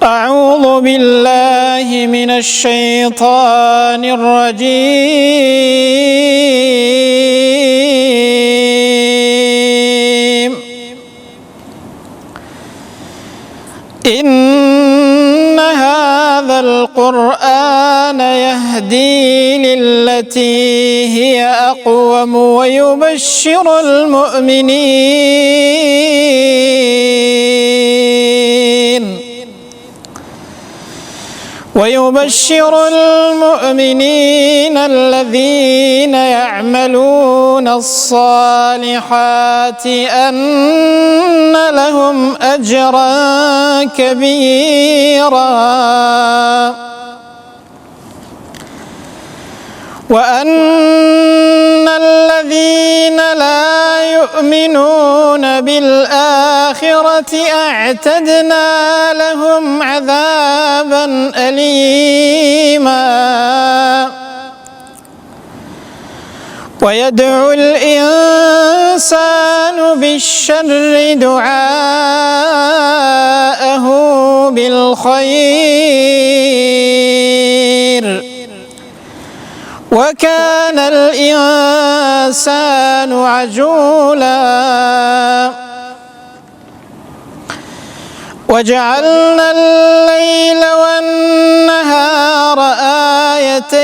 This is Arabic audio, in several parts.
أعوذ بالله من الشيطان الرجيم. إن هذا القرآن يهدي للتي هي أقوم ويبشر المؤمنين الذين يعملون الصالحات أن لهم أجرا كبيرا، وأن الذين لا يؤمنون بالآخرة أعتدنا لهم عذابا أليما. ويدعو الإنسان بالشر دعاءه بالخير، وكان الإنسان عجولا. وجعلنا الليل والنهار آيتين،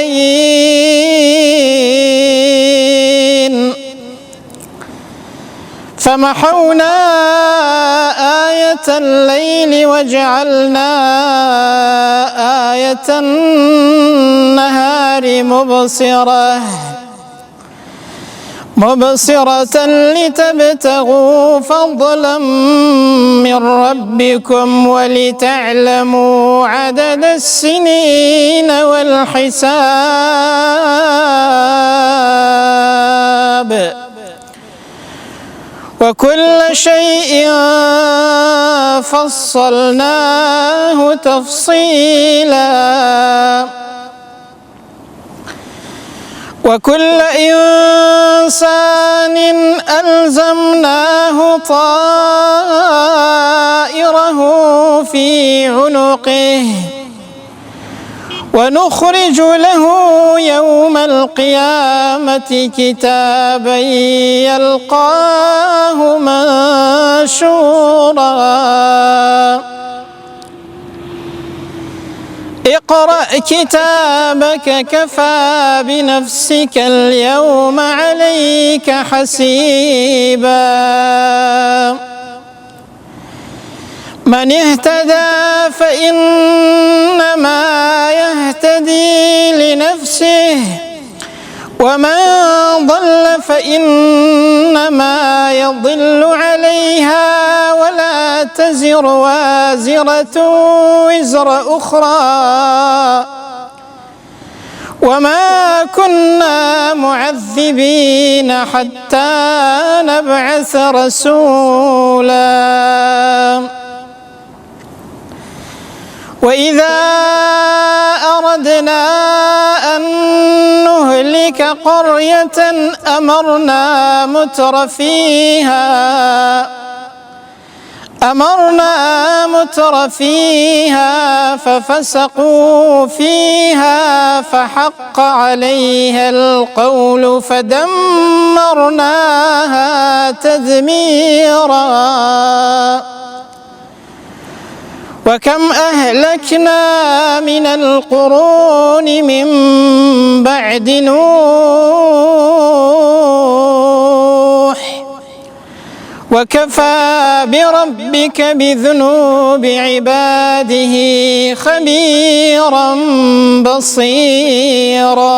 فمحونا آية الليل وجعلنا آية النهار مبصرة لتبتغوا فضلا من ربكم ولتعلموا عدد السنين والحساب، وكل شيء فصلناه تفصيلا. وكل إنسان ألزمناه طائره في عنقه، ونخرج له يوم القيامة كتابا يلقاه منشورا. اقرأ كتابك كفى بنفسك اليوم عليك حسيبا. من اهتدى فإنما يهتدي لنفسه، ومن ضل فإنما يضل عليها، ولا تزر وازرة وزر أخرى، وما كنا معذبين حتى نبعث رسولا. وإذا أردنا أن نهلك قرية أمرنا متر فيها ففسقوا فيها فحق عليها القول فدمرناها تدميرا. وكم أهلكنا من القرون من بعد نوح، وكفى بربك بذنوب عباده خبيرا بصيرا.